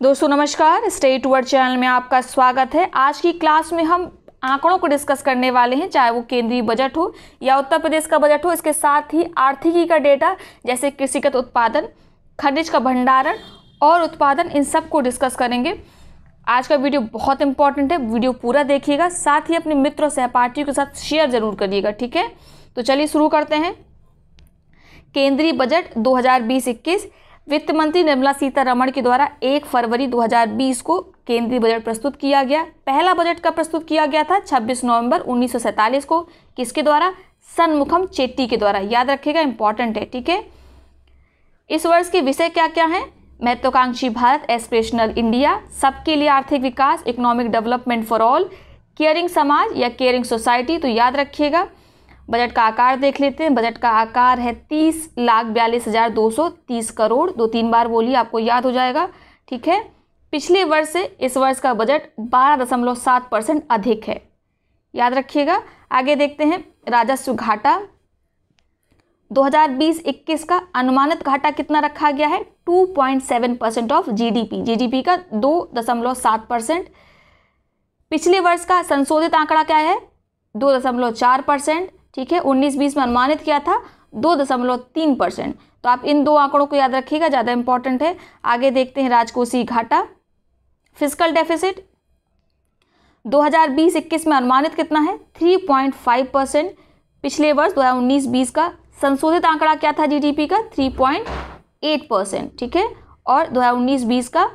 दोस्तों नमस्कार, state toward channel में आपका स्वागत है। आज की क्लास में हम आंकड़ों को डिस्कस करने वाले हैं, चाहे वो केंद्रीय बजट हो या उत्तर प्रदेश का बजट हो। इसके साथ ही आर्थिकी का डेटा जैसे कृषिगत उत्पादन, खनिज का भंडारण और उत्पादन, इन सब को डिस्कस करेंगे। आज का वीडियो बहुत इंपॉर्टेंट है, वीडियो पूरा देखिएगा, साथ ही अपने मित्रों सहपाठियों के साथ शेयर जरूर करिएगा, ठीक है। तो चलिए शुरू करते हैं। केंद्रीय बजट 2020-21 वित्त मंत्री निर्मला सीतारमण के द्वारा 1 फरवरी 2020 को केंद्रीय बजट प्रस्तुत किया गया। पहला बजट का प्रस्तुत किया गया था 26 नवंबर 1947 को। किसके द्वारा? सनमुखम चेट्टी के द्वारा। याद रखिएगा, इंपॉर्टेंट है, ठीक है। इस वर्ष के विषय क्या क्या हैं? महत्वाकांक्षी भारत, एस्पिरेशनल इंडिया, सबके लिए आर्थिक विकास, economic development for all, caring समाज या केयरिंग सोसाइटी। तो याद रखिएगा। बजट का आकार देख लेते हैं। बजट का आकार है 30,42,230 करोड़। 2-3 बार बोलिए, आपको याद हो जाएगा, ठीक है। पिछले वर्ष से इस वर्ष का बजट 12.7% अधिक है, याद रखिएगा। आगे देखते हैं राजस्व घाटा। 2020-21 का अनुमानित घाटा कितना रखा गया है? 2.7% ऑफ जीडीपी। जीडीपी का 2.7%। पिछले वर्ष का संशोधित आंकड़ा क्या है? 2.4%, ठीक है। 19-20 में अनुमानित किया था 2.3%। तो आप इन दो आंकड़ों को याद रखिएगा, ज़्यादा इंपॉर्टेंट है। आगे देखते हैं राजकोषीय घाटा। फिस्कल डेफिसिट 2020-21 में अनुमानित कितना है? 3.5%। पिछले वर्ष 2019-20 का संशोधित आंकड़ा क्या था जीडीपी का? 3.8%, ठीक है। और 2019-20 का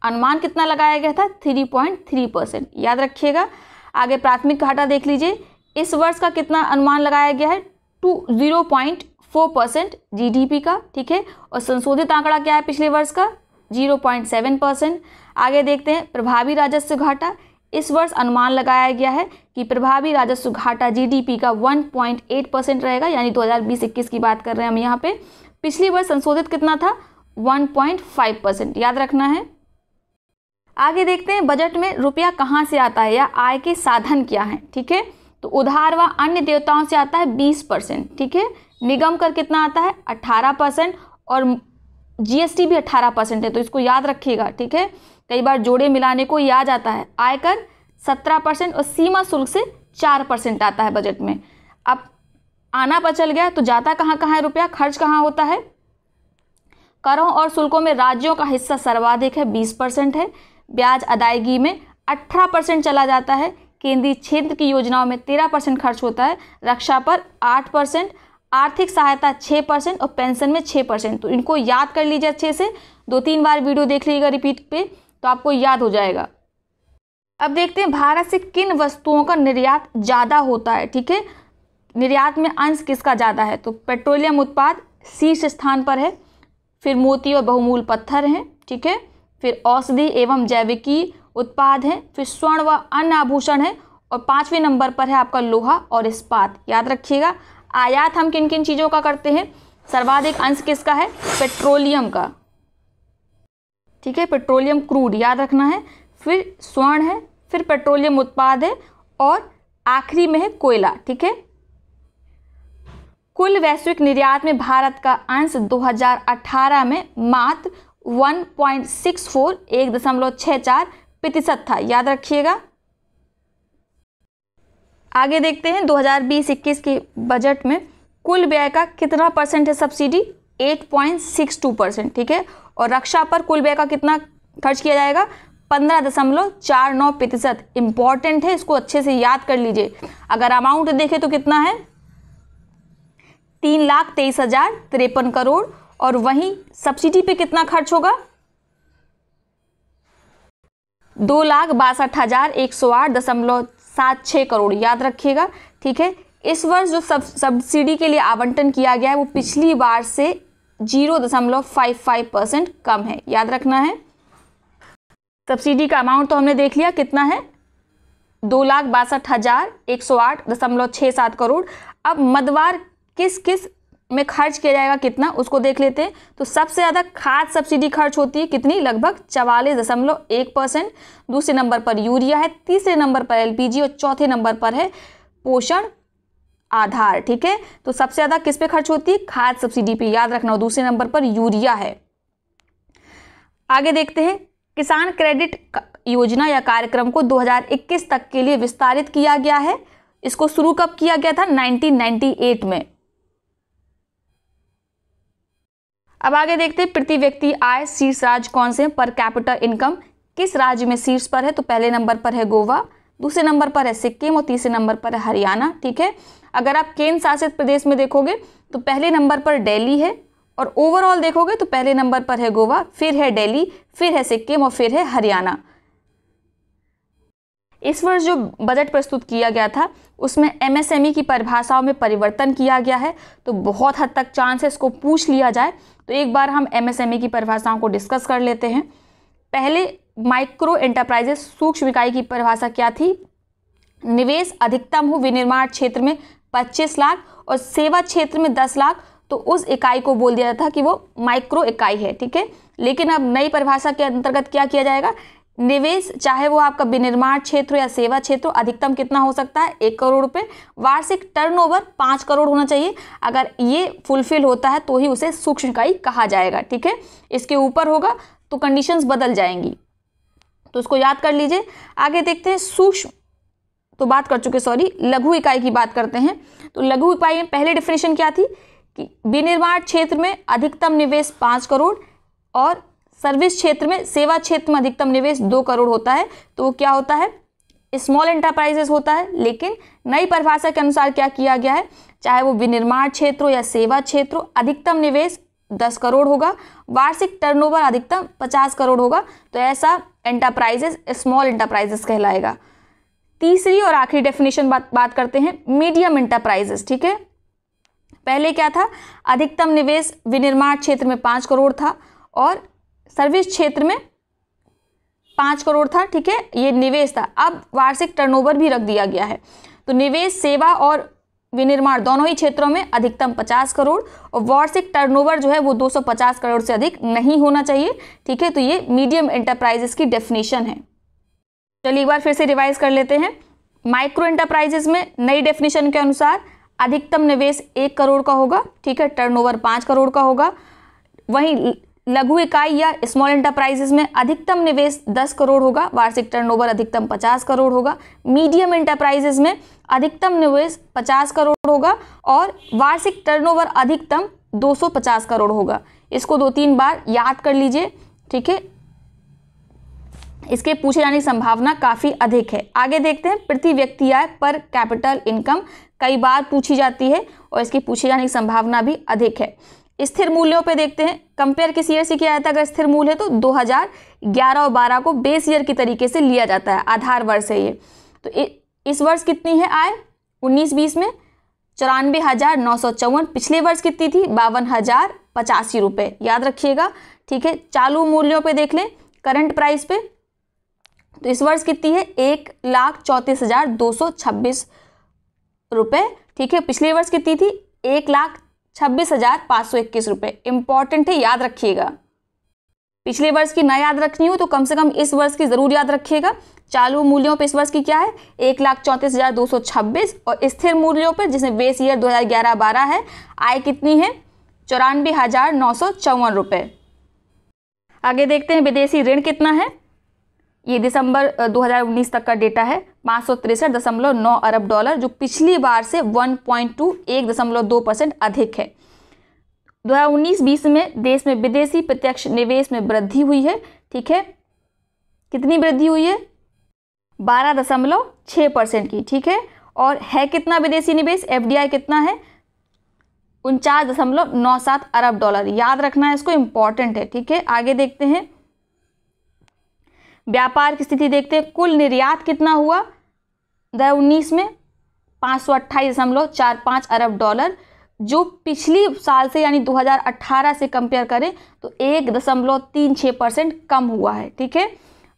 अनुमान कितना लगाया गया था? 3.3%, याद रखिएगा। आगे प्राथमिक घाटा देख लीजिए। इस वर्ष का कितना अनुमान लगाया गया है? 0.4% जीडीपी का, ठीक है। और संशोधित आंकड़ा क्या है पिछले वर्ष का? 0.7%। आगे देखते हैं प्रभावी राजस्व घाटा। इस वर्ष अनुमान लगाया गया है कि प्रभावी राजस्व घाटा जीडीपी का 1.8% रहेगा, यानी 2020-21 की बात कर रहे हैं हम यहाँ पे। पिछली वर्ष संशोधित कितना था? 1.5%, याद रखना है। आगे देखते हैं बजट में रुपया कहाँ से आता है या आय के साधन क्या हैं, ठीक है। तो उधार व अन्य देवताओं से आता है 20%, ठीक है। निगम कर कितना आता है? 18%। और जीएसटी भी 18% है, तो इसको याद रखिएगा, ठीक है। कई बार जोड़े मिलाने को ही आ जाता है। आयकर 17% और सीमा शुल्क से 4% आता है बजट में। अब आना बचल गया तो जाता कहाँ कहाँ है रुपया, खर्च कहाँ होता है? करों और शुल्कों में राज्यों का हिस्सा सर्वाधिक है, 20% है। ब्याज अदायगी में 18% चला जाता है। केंद्रीय क्षेत्र की योजनाओं में 13% खर्च होता है। रक्षा पर 8%, आर्थिक सहायता 6% और पेंशन में 6%। तो इनको याद कर लीजिए अच्छे से। 2-3 बार वीडियो देख लीजिएगा रिपीट पे, तो आपको याद हो जाएगा। अब देखते हैं भारत से किन वस्तुओं का निर्यात ज़्यादा होता है, ठीक है। निर्यात में अंश किसका ज़्यादा है? तो पेट्रोलियम उत्पाद शीर्ष स्थान पर है, फिर मोती और बहुमूल्य पत्थर हैं, ठीक है। फिर औषधि एवं जैविकी उत्पाद हैं, फिर स्वर्ण व अन्य आभूषण है, और 5वें नंबर पर है आपका लोहा और इस्पात। याद रखिएगा। आयात हम किन किन चीज़ों का करते हैं? सर्वाधिक अंश किसका है? पेट्रोलियम का, ठीक है। पेट्रोलियम क्रूड याद रखना है। फिर स्वर्ण है, फिर पेट्रोलियम उत्पाद है, और आखिरी में है कोयला, ठीक है। कुल वैश्विक निर्यात में भारत का अंश 2018 में मात्र 1.64% था, याद रखिएगा। आगे देखते हैं 2020-21 के बजट में कुल व्यय का कितना परसेंट है सब्सिडी? 8.62%, ठीक है। और रक्षा पर कुल व्यय का कितना खर्च किया जाएगा? 15.49%। इंपॉर्टेंट है, इसको अच्छे से याद कर लीजिए। अगर अमाउंट देखें तो कितना है? 3,23,053 करोड़। और वहीं सब्सिडी पे कितना खर्च होगा? 2,62,108.76 करोड़, याद रखिएगा, ठीक है। इस वर्ष जो सब्सिडी के लिए आवंटन किया गया है वो पिछली बार से 0.55% कम है, याद रखना है। सब्सिडी का अमाउंट तो हमने देख लिया कितना है, 2,62,108.67 करोड़। अब मदवार किस किस में खर्च किया जाएगा कितना, उसको देख लेते हैं। तो सबसे ज़्यादा खाद सब्सिडी खर्च होती है, कितनी? लगभग 44.1%। दूसरे नंबर पर यूरिया है, तीसरे नंबर पर एलपीजी और चौथे नंबर पर है पोषण आधार, ठीक है। तो सबसे ज़्यादा किस पे खर्च होती है? खाद सब्सिडी पे, याद रखना। दूसरे नंबर पर यूरिया है। आगे देखते हैं, किसान क्रेडिट योजना या कार्यक्रम को 2021 तक के लिए विस्तारित किया गया है। इसको शुरू कब किया गया था? 1998 में। अब आगे देखते हैं, प्रति व्यक्ति आय शीर्ष राज्य कौन से हैं? पर कैपिटल इनकम किस राज्य में शीर्ष पर है? तो पहले नंबर पर है गोवा, दूसरे नंबर पर है सिक्किम और तीसरे नंबर पर है हरियाणा। ठीक है, अगर आप केंद्र शासित प्रदेश में देखोगे तो पहले नंबर पर दिल्ली है, और ओवरऑल देखोगे तो पहले नंबर पर है गोवा, फिर है दिल्ली, फिर है सिक्किम और फिर है हरियाणा। इस वर्ष जो बजट प्रस्तुत किया गया था उसमें एमएसएमई की परिभाषाओं में परिवर्तन किया गया है, तो बहुत हद तक चांस है इसको पूछ लिया जाए। तो एक बार हम एमएसएमई की परिभाषाओं को डिस्कस कर लेते हैं। पहले माइक्रो एंटरप्राइजेस सूक्ष्म इकाई की परिभाषा क्या थी? निवेश अधिकतम हो विनिर्माण क्षेत्र में 25 लाख और सेवा क्षेत्र में 10 लाख, तो उस इकाई को बोल दिया था कि वो माइक्रो इकाई है। ठीक है, लेकिन अब नई परिभाषा के अंतर्गत क्या किया जाएगा? निवेश चाहे वो आपका विनिर्माण क्षेत्र या सेवा क्षेत्र, अधिकतम कितना हो सकता है? 1 करोड़ रुपए। वार्षिक टर्नओवर 5 करोड़ होना चाहिए। अगर ये फुलफिल होता है तो ही उसे सूक्ष्म इकाई कहा जाएगा। ठीक है, इसके ऊपर होगा तो कंडीशंस बदल जाएंगी, तो उसको याद कर लीजिए। आगे देखते हैं, सूक्ष्म तो बात कर चुके, सॉरी, लघु इकाई की बात करते हैं। तो लघु इकाई में पहले डेफिनेशन क्या थी कि विनिर्माण क्षेत्र में अधिकतम निवेश 5 करोड़ और सर्विस क्षेत्र में, सेवा क्षेत्र में अधिकतम निवेश 2 करोड़ होता है, तो वो क्या होता है? स्मॉल एंटरप्राइजेस होता है। लेकिन नई परिभाषा के अनुसार क्या किया गया है? चाहे वो विनिर्माण क्षेत्र हो या सेवा क्षेत्र हो, अधिकतम निवेश 10 करोड़ होगा, वार्षिक टर्नओवर अधिकतम 50 करोड़ होगा, तो ऐसा एंटरप्राइजेस स्मॉल एंटरप्राइजेस कहलाएगा। तीसरी और आखिरी डेफिनेशन बात करते हैं, मीडियम एंटरप्राइजेस। ठीक है, पहले क्या था? अधिकतम निवेश विनिर्माण क्षेत्र में 5 करोड़ था और सर्विस क्षेत्र में 5 करोड़ था। ठीक है, ये निवेश था। अब वार्षिक टर्नओवर भी रख दिया गया है, तो निवेश सेवा और विनिर्माण दोनों ही क्षेत्रों में अधिकतम 50 करोड़ और वार्षिक टर्नओवर जो है वो 250 करोड़ से अधिक नहीं होना चाहिए। ठीक है, तो ये मीडियम एंटरप्राइजेस की डेफिनेशन है। चलिए एक बार फिर से रिवाइज कर लेते हैं। माइक्रो एंटरप्राइजेस में नई डेफिनेशन के अनुसार अधिकतम निवेश 1 करोड़ का होगा। ठीक है, टर्नओवर 5 करोड़ का होगा। वहीं लघु इकाई या स्मॉल एंटरप्राइजेस में अधिकतम निवेश 10 करोड़ होगा, वार्षिक टर्नओवर अधिकतम 50 करोड़ होगा। मीडियम एंटरप्राइजेस में अधिकतम निवेश 50 करोड़ होगा और वार्षिक टर्नओवर अधिकतम 250 करोड़ होगा। इसको 2-3 बार याद कर लीजिए। ठीक है, इसके पूछे जाने की संभावना काफ़ी अधिक है। आगे देखते हैं, प्रति व्यक्ति आय पर कैपिटल इनकम कई बार पूछी जाती है और इसकी पूछे जाने की संभावना भी अधिक है। स्थिर मूल्यों पे देखते हैं, कंपेयर किस ईयर से किया जाता है? अगर स्थिर मूल्य है तो 2011 और 12 को बेस ईयर की तरीके से लिया जाता है, आधार वर्ष है ये। तो इस वर्ष कितनी है आय? 19-20 में 94,954। पिछले वर्ष कितनी थी? 52,085 रुपये, याद रखिएगा। ठीक है, चालू मूल्यों पे देख लें, करंट प्राइस पे, तो इस वर्ष कितनी है? 1,34,226 रुपये। ठीक है, पिछले वर्ष कितनी थी? 1,26,521 रुपये। इंपॉर्टेंट है, याद रखिएगा। पिछले वर्ष की ना याद रखनी हो तो कम से कम इस वर्ष की जरूर याद रखिएगा। चालू मूल्यों पे इस वर्ष की क्या है? 1,34,226 और स्थिर मूल्यों पर जिसमें बेस ईयर 2011-12 है, आय कितनी है? 94,954 रुपये। आगे देखते हैं, विदेशी ऋण कितना है? ये दिसंबर 2019 तक का डेटा है, 563.9 अरब डॉलर, जो पिछली बार से 1.2% अधिक है। 2019-20 में देश में विदेशी प्रत्यक्ष निवेश में वृद्धि हुई है। ठीक है, कितनी वृद्धि हुई है? 12.6% की। ठीक है, और है कितना विदेशी निवेश? एफडीआई कितना है? 49.97 अरब डॉलर। याद रखना है इसको, इंपॉर्टेंट है। ठीक है, आगे देखते हैं, व्यापार की स्थिति देखते हैं। कुल निर्यात कितना हुआ 2019 में? 528.45 अरब डॉलर, जो पिछली साल से यानी 2018 से कंपेयर करें तो 1.36% कम हुआ है। ठीक है,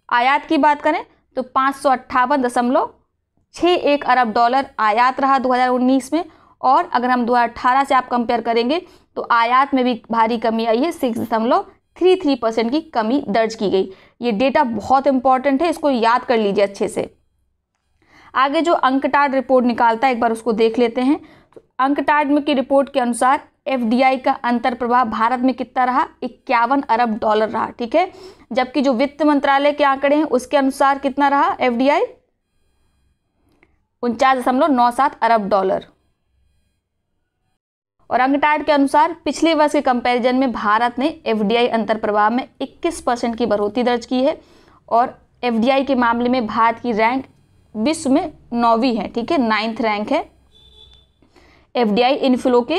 आयात की बात करें तो 558.61 अरब डॉलर आयात रहा 2019 में, और अगर हम 2018 से आप कंपेयर करेंगे तो आयात में भी भारी कमी आई है, 6.33% की कमी दर्ज की गई। ये डेटा बहुत इंपॉर्टेंट है, इसको याद कर लीजिए अच्छे से। आगे जो अंकटाड रिपोर्ट निकालता है एक बार उसको देख लेते हैं। तो अंकटाड की रिपोर्ट के अनुसार एफडीआई का अंतर प्रवाह भारत में कितना रहा, 51 अरब डॉलर रहा, ठीक है। जबकि जो वित्त मंत्रालय के आंकड़े हैं उसके अनुसार कितना रहा एफडीआई, 49.97 अरब डॉलर। और अंकटाड के अनुसार पिछले वर्ष के कंपैरिजन में भारत ने एफडीआई अंतर प्रवाह में 21% की बढ़ोतरी दर्ज की है और एफडीआई के मामले में भारत की रैंक विश्व में 9वीं है, ठीक है, 9th रैंक है एफडीआई इनफ्लो के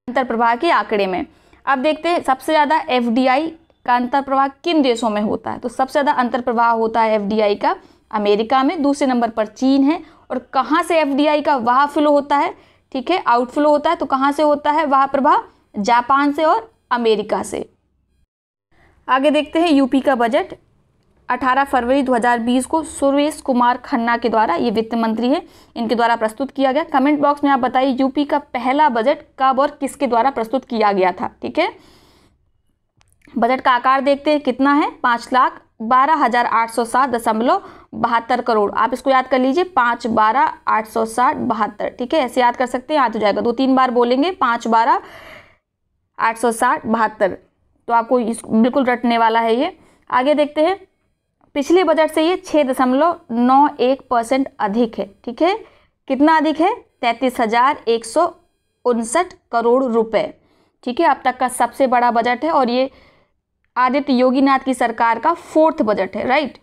अंतर प्रवाह के आंकड़े में। अब देखते हैं सबसे ज़्यादा एफडीआई का अंतर प्रवाह किन देशों में होता है। तो सबसे ज़्यादा अंतर प्रवाह होता है एफडीआई का अमेरिका में, दूसरे नंबर पर चीन है। और कहाँ से एफडीआई का वह फ्लो होता है, ठीक है, आउटफ्लो होता है, तो कहाँ से होता है वह प्रवाह, जापान से और अमेरिका से। आगे देखते हैं यूपी का बजट। 18 फरवरी 2020 को सुरेश कुमार खन्ना के द्वारा, ये वित्त मंत्री है, इनके द्वारा प्रस्तुत किया गया। कमेंट बॉक्स में आप बताइए यूपी का पहला बजट कब और किसके द्वारा प्रस्तुत किया गया था, ठीक है। बजट का आकार देखते हैं कितना है, 5,12,860.72 करोड़। आप इसको याद कर लीजिए, 5,12,860.72, ठीक है, ऐसे याद कर सकते हैं, याद हो जाएगा। 2-3 बार बोलेंगे 5,12,860.72, तो आपको बिल्कुल रटने वाला है ये। आगे देखते हैं, पिछले बजट से ये 6.91% अधिक है, ठीक है। कितना अधिक है, 33,159 करोड़ रुपए, ठीक है, अब तक का सबसे बड़ा बजट है और ये आदित्य योगीनाथ की सरकार का 4th बजट है, राइट।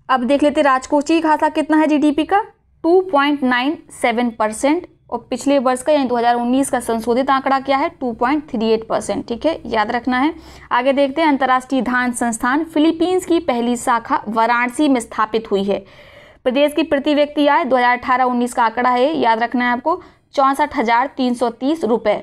अब देख लेते राजकोषीय खाता कितना है जीडीपी का, 2.97%। और पिछले वर्ष का यानी 2019 का संशोधित आंकड़ा क्या है, 2.38%, ठीक है, याद रखना है। आगे देखते हैं, अंतर्राष्ट्रीय ध्यान संस्थान फिलीपींस की पहली शाखा वाराणसी में स्थापित हुई है। प्रदेश की प्रति व्यक्ति आय 2018-19 का आंकड़ा है, याद रखना है आपको, 64,330 रुपए।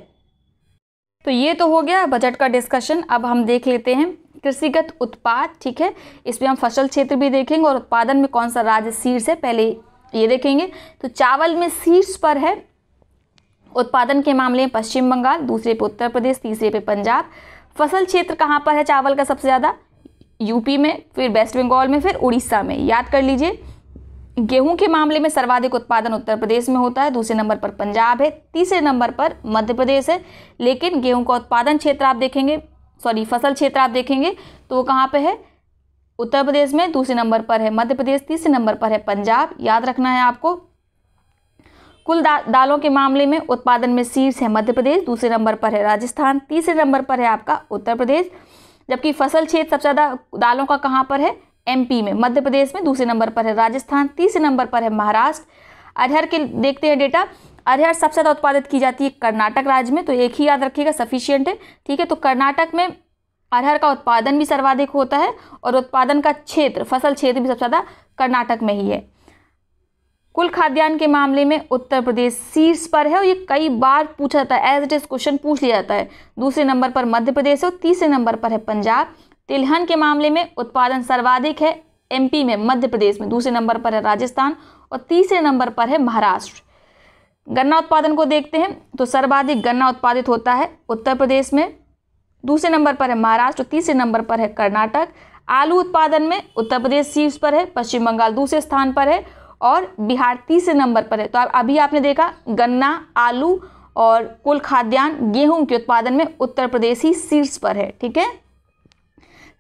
तो ये तो हो गया बजट का डिस्कशन। अब हम देख लेते हैं कृषिगत उत्पाद, ठीक है, इसमें हम फसल क्षेत्र भी देखेंगे और उत्पादन में कौन सा राज्य शीर्ष है, पहले ये देखेंगे। तो चावल में शीर्ष पर है उत्पादन के मामले में पश्चिम बंगाल, दूसरे पे उत्तर प्रदेश, तीसरे पे पंजाब। फसल क्षेत्र कहाँ पर है चावल का सबसे ज़्यादा, यूपी में, फिर वेस्ट बंगाल में, फिर उड़ीसा में, याद कर लीजिए। गेहूं के मामले में सर्वाधिक उत्पादन उत्तर प्रदेश में होता है, दूसरे नंबर पर पंजाब है, तीसरे नंबर पर मध्य प्रदेश है। लेकिन गेहूं का उत्पादन क्षेत्र आप देखेंगे, फसल क्षेत्र आप देखेंगे तो वो कहाँ पे है, उत्तर प्रदेश में, दूसरे नंबर पर है मध्य प्रदेश, तीसरे नंबर पर है पंजाब, याद रखना है आपको। कुल दालों के मामले में उत्पादन में शीर्ष है मध्य प्रदेश, दूसरे नंबर पर है राजस्थान, तीसरे नंबर पर है आपका उत्तर प्रदेश। जबकि फसल क्षेत्र सबसे ज़्यादा दालों का कहाँ पर है, एमपी में, मध्य प्रदेश में, दूसरे नंबर पर है राजस्थान, तीसरे नंबर पर है महाराष्ट्र। अरहर के देखते हैं डेटा, अरहर सबसे ज़्यादा उत्पादित की जाती है कर्नाटक राज्य में, तो एक ही याद रखिएगा, सफिशिएंट है, ठीक है। तो कर्नाटक में अरहर का उत्पादन भी सर्वाधिक होता है और उत्पादन का क्षेत्र, फसल क्षेत्र भी सबसे ज़्यादा कर्नाटक में ही है। कुल खाद्यान्न के मामले में उत्तर प्रदेश शीर्ष पर है और ये कई बार पूछा जाता है, एज इट इज क्वेश्चन पूछ लिया जाता है। दूसरे नंबर पर मध्य प्रदेश है और तीसरे नंबर पर है पंजाब। तिलहन के मामले में उत्पादन सर्वाधिक है एमपी में, मध्य प्रदेश में, दूसरे नंबर पर है राजस्थान और तीसरे नंबर पर है महाराष्ट्र। गन्ना उत्पादन को देखते हैं तो सर्वाधिक गन्ना उत्पादित होता है उत्तर प्रदेश में, दूसरे नंबर पर है महाराष्ट्र और तीसरे नंबर पर है कर्नाटक। आलू उत्पादन में उत्तर प्रदेश शीर्ष पर है, पश्चिम बंगाल दूसरे स्थान पर है और बिहार तीसरे नंबर पर है। तो अभी आपने देखा गन्ना, आलू और कुल खाद्यान्न गेहूं के उत्पादन में उत्तर प्रदेश ही शीर्ष पर है, ठीक है।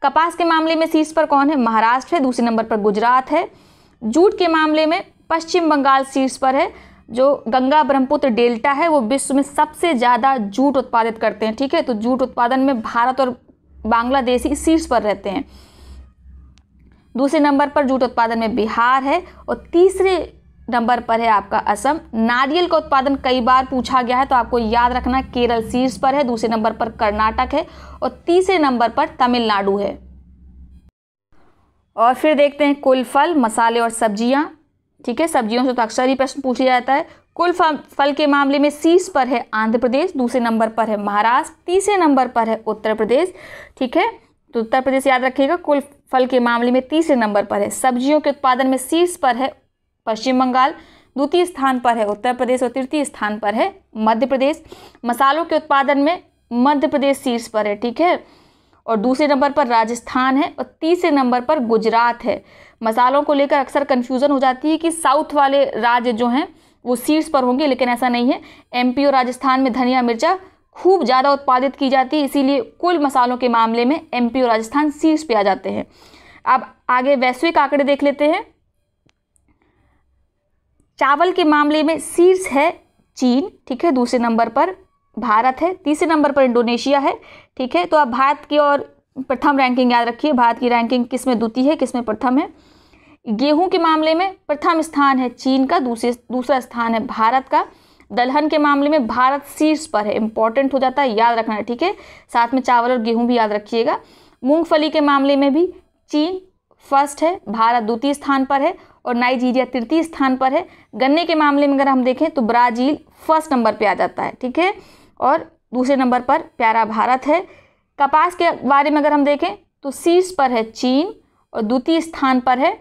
कपास के मामले में शीर्ष पर कौन है, महाराष्ट्र है, दूसरे नंबर पर गुजरात है। जूट के मामले में पश्चिम बंगाल शीर्ष पर है, जो गंगा ब्रह्मपुत्र डेल्टा है वो विश्व में सबसे ज़्यादा जूट उत्पादित करते हैं, ठीक है। तो जूट उत्पादन में भारत और बांग्लादेश ही शीर्ष पर रहते हैं। दूसरे नंबर पर जूट उत्पादन में बिहार है और तीसरे नंबर पर है आपका असम। नारियल का उत्पादन कई बार पूछा गया है तो आपको याद रखना, केरल शीर्ष पर है, दूसरे नंबर पर कर्नाटक है और तीसरे नंबर पर तमिलनाडु है। और फिर देखते हैं कुल फल, मसाले और सब्जियां, ठीक है। सब्जियों से तो अक्सर ही प्रश्न पूछ लिया जाता है। कुल फल के मामले में शीर्ष पर है आंध्र प्रदेश, दूसरे नंबर पर है महाराष्ट्र, तीसरे नंबर पर है उत्तर प्रदेश, ठीक है। तो उत्तर प्रदेश याद रखिएगा, कुल फल के मामले में तीसरे नंबर पर है। सब्जियों के उत्पादन में शीर्ष पर है पश्चिम बंगाल, द्वितीय स्थान पर है उत्तर प्रदेश और तृतीय स्थान पर है मध्य प्रदेश। मसालों के उत्पादन में मध्य प्रदेश शीर्ष पर है, ठीक है, और दूसरे नंबर पर राजस्थान है और तीसरे नंबर पर गुजरात है। मसालों को लेकर अक्सर कन्फ्यूज़न हो जाती है कि साउथ वाले राज्य जो हैं वो शीर्ष पर होंगे, लेकिन ऐसा नहीं है। एमपी और राजस्थान में धनिया मिर्चा खूब ज़्यादा उत्पादित की जाती है, इसीलिए कुल मसालों के मामले में एमपी और राजस्थान शीर्ष पे आ जाते हैं। अब आगे वैश्विक आंकड़े देख लेते हैं। चावल के मामले में शीर्ष है चीन, ठीक है, दूसरे नंबर पर भारत है, तीसरे नंबर पर इंडोनेशिया है, ठीक है। तो आप भारत की और प्रथम रैंकिंग याद रखिए, भारत की रैंकिंग किस में द्वितीय है, किस में प्रथम है। गेहूं के मामले में प्रथम स्थान है चीन का, दूसरा स्थान है भारत का। दलहन के मामले में भारत शीर्ष पर है, इंपॉर्टेंट हो जाता है, याद रखना है, ठीक है। साथ में चावल और गेहूं भी याद रखिएगा। मूंगफली के मामले में भी चीन फर्स्ट है, भारत द्वितीय स्थान पर है और नाइजीरिया तृतीय स्थान पर है। गन्ने के मामले में अगर हम देखें तो ब्राज़ील फर्स्ट नंबर पे आ जाता है, ठीक है, और दूसरे नंबर पर प्यारा भारत है। कपास के बारे में अगर हम देखें तो शीर्ष पर है चीन और द्वितीय स्थान पर है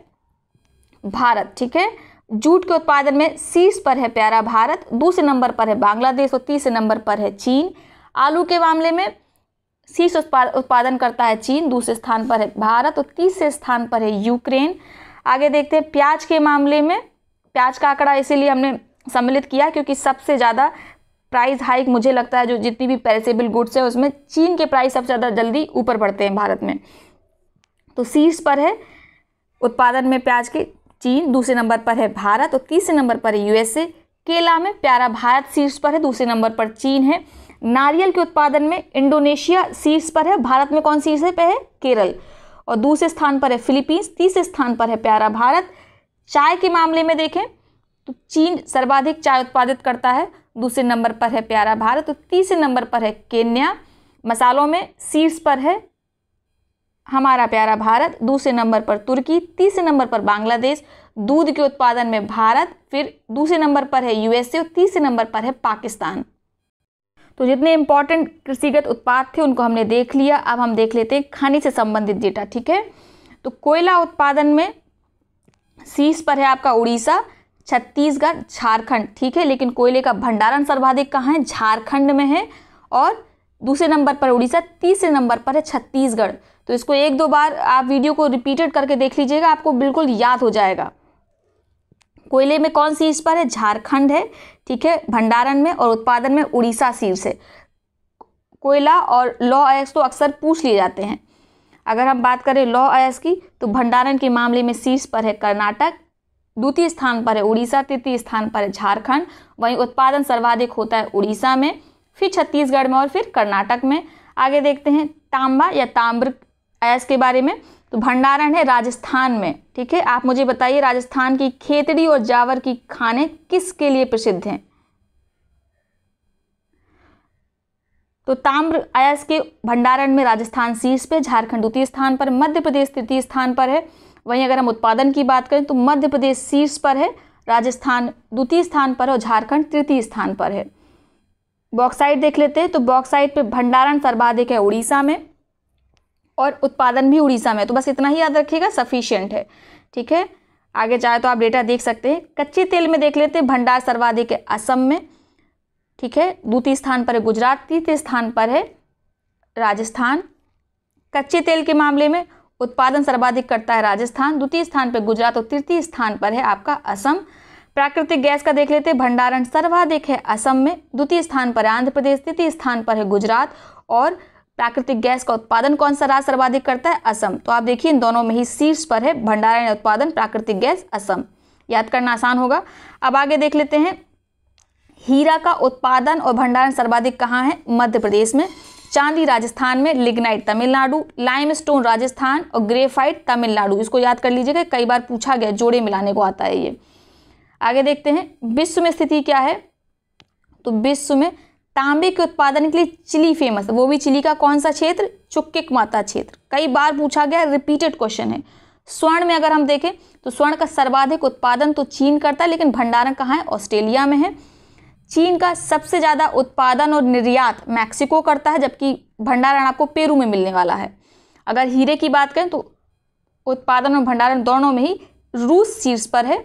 भारत, ठीक है। जूट के उत्पादन में शीर्ष पर है प्यारा भारत, दूसरे नंबर पर है बांग्लादेश और तीसरे नंबर पर है चीन। आलू के मामले में शीर्ष उत्पादन करता है चीन, दूसरे स्थान पर है भारत और तीसरे स्थान पर है यूक्रेन। आगे देखते हैं प्याज के मामले में। प्याज का आंकड़ा इसीलिए हमने सम्मिलित किया क्योंकि सबसे ज़्यादा प्राइस हाइक मुझे लगता है जो जितनी भी पेरिसेबल गुड्स है उसमें चीन के प्राइस सबसे ज़्यादा जल्दी ऊपर बढ़ते हैं भारत में। तो शीर्ष पर है उत्पादन में प्याज के चीन, दूसरे नंबर पर है भारत और तीसरे नंबर पर है यूएसए। केला में प्यारा भारत शीर्ष पर है, दूसरे नंबर पर चीन है। नारियल के उत्पादन में इंडोनेशिया शीर्ष पर है, भारत में कौन शीर्ष पे है, केरल, और दूसरे स्थान पर है फिलीपींस, तीसरे स्थान पर है प्यारा भारत। चाय के मामले में देखें तो चीन सर्वाधिक चाय उत्पादित करता है, दूसरे नंबर पर है प्यारा भारत और तीसरे नंबर पर है केन्या। मसालों में शीर्ष पर है हमारा प्यारा भारत, दूसरे नंबर पर तुर्की, तीसरे नंबर पर बांग्लादेश। दूध के उत्पादन में भारत, फिर दूसरे नंबर पर है यूएसए और तीसरे नंबर पर है पाकिस्तान। तो जितने इंपॉर्टेंट कृषिगत उत्पाद थे उनको हमने देख लिया। अब हम देख लेते हैं खनिज से संबंधित डेटा, ठीक है। तो कोयला उत्पादन में शीर्ष पर है आपका उड़ीसा, छत्तीसगढ़, झारखंड, ठीक है, लेकिन कोयले का भंडारण सर्वाधिक कहाँ है, झारखंड में है, और दूसरे नंबर पर उड़ीसा, तीसरे नंबर पर है छत्तीसगढ़। तो इसको एक दो बार आप वीडियो को रिपीटेड करके देख लीजिएगा, आपको बिल्कुल याद हो जाएगा। कोयले में कौन शीर्ष पर है, झारखंड है, ठीक है, भंडारण में, और उत्पादन में उड़ीसा शीर्ष है। कोयला और लौह अयस्क तो अक्सर पूछ लिए जाते हैं। अगर हम बात करें लौह अयस्क की तो भंडारण के मामले में शीर्ष पर है कर्नाटक, द्वितीय स्थान पर है उड़ीसा, तृतीय स्थान पर है झारखंड। वहीं उत्पादन सर्वाधिक होता है उड़ीसा में, फिर छत्तीसगढ़ में और फिर कर्नाटक में। आगे देखते हैं तांबा या ताम्र अयस्क के बारे में। तो भंडारण है राजस्थान में, ठीक है। आप मुझे बताइए राजस्थान की खेतड़ी और जावर की खाने किसके लिए प्रसिद्ध हैं। तो ताम्र अयस्क के भंडारण में राजस्थान शीर्ष पे, झारखंड द्वितीय स्थान पर, मध्य प्रदेश तृतीय स्थान पर है। वहीं अगर हम उत्पादन की बात करें तो मध्य प्रदेश शीर्ष पर है, राजस्थान द्वितीय स्थान पर और झारखंड तृतीय स्थान पर है। बॉक्साइट देख लेते हैं। तो बॉक्साइट पे भंडारण सर्वाधिक है उड़ीसा में और उत्पादन भी उड़ीसा में। तो बस इतना ही याद रखिएगा, सफिशिएंट है, ठीक है। आगे चाहे तो आप डेटा देख सकते हैं। कच्चे तेल में देख लेते हैं, भंडार सर्वाधिक है असम में, ठीक है, द्वितीय स्थान पर है गुजरात, तृतीय स्थान पर है राजस्थान। कच्चे तेल के मामले में उत्पादन सर्वाधिक करता है राजस्थान, द्वितीय स्थान पर गुजरात और तृतीय स्थान पर है आपका असम। प्राकृतिक गैस का देख लेते हैं, भंडारण सर्वाधिक है असम में, द्वितीय स्थान पर आंध्र प्रदेश, तृतीय स्थान पर है गुजरात, और प्राकृतिक गैस का उत्पादन कौन सा राज्य सर्वाधिक करता है, असम। तो आप देखिए इन दोनों में ही शीर्ष पर है भंडारण उत्पादन प्राकृतिक गैस असम, याद करना आसान होगा। अब आगे देख लेते हैं हीरा का उत्पादन और भंडारण सर्वाधिक कहाँ है, मध्य प्रदेश में, चांदी राजस्थान में, लिग्नाइट तमिलनाडु, लाइमस्टोन राजस्थान और ग्रेफाइट तमिलनाडु। इसको याद कर लीजिएगा, कई बार पूछा गया, जोड़े मिलाने को आता है ये। आगे देखते हैं विश्व में स्थिति क्या है। तो विश्व में तांबे के उत्पादन के लिए चिली फेमस है, वो भी चिली का कौन सा क्षेत्र, चुक्किक माता क्षेत्र, कई बार पूछा गया, रिपीटेड क्वेश्चन है। स्वर्ण में अगर हम देखें तो स्वर्ण का सर्वाधिक उत्पादन तो चीन करता है, लेकिन भंडारण कहाँ है, ऑस्ट्रेलिया में है। चीन का सबसे ज़्यादा उत्पादन और निर्यात मैक्सिको करता है, जबकि भंडारण आपको पेरू में मिलने वाला है। अगर हीरे की बात करें तो उत्पादन और भंडारण दोनों में ही रूस शीर्ष पर है।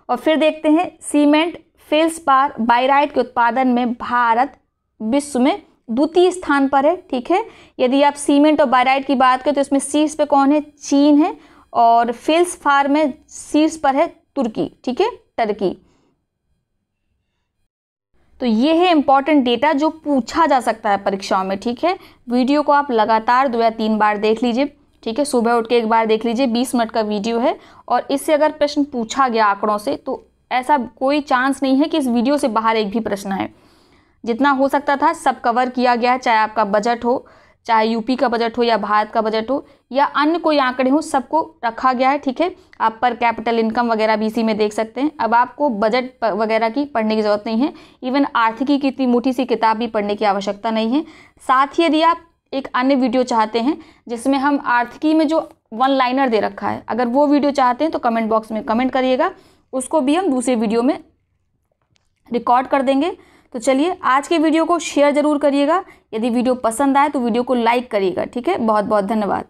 और फिर देखते हैं सीमेंट, फेल्सपार, बाइराइट के उत्पादन में भारत विश्व में द्वितीय स्थान पर है, ठीक है। यदि आप सीमेंट और बाइराइट की बात करें तो इसमें शीर्ष पे कौन है, चीन है, और फेल्सपार में शीर्ष पर है तुर्की, ठीक है, टर्की। तो ये है इंपॉर्टेंट डेटा जो पूछा जा सकता है परीक्षाओं में, ठीक है। वीडियो को आप लगातार 2 या 3 बार देख लीजिए, ठीक है। सुबह उठ के एक बार देख लीजिए, 20 मिनट का वीडियो है, और इससे अगर प्रश्न पूछा गया आंकड़ों से तो ऐसा कोई चांस नहीं है कि इस वीडियो से बाहर एक भी प्रश्न आए। जितना हो सकता था सब कवर किया गया है, चाहे आपका बजट हो, चाहे यूपी का बजट हो या भारत का बजट हो या अन्य कोई आंकड़े हो, सबको रखा गया है, ठीक है। आप पर कैपिटल इनकम वगैरह भी इसी में देख सकते हैं। अब आपको बजट वगैरह की पढ़ने की ज़रूरत नहीं है, इवन आर्थिकी की इतनी मोटी सी किताब भी पढ़ने की आवश्यकता नहीं है। साथ ही यदि आप एक अन्य वीडियो चाहते हैं जिसमें हम आर्थिकी में जो 1 लाइनर दे रखा है, अगर वो वीडियो चाहते हैं तो कमेंट बॉक्स में कमेंट करिएगा, उसको भी हम दूसरे वीडियो में रिकॉर्ड कर देंगे। तो चलिए आज के वीडियो को शेयर ज़रूर करिएगा, यदि वीडियो पसंद आए तो वीडियो को लाइक करिएगा, ठीक है। बहुत बहुत धन्यवाद।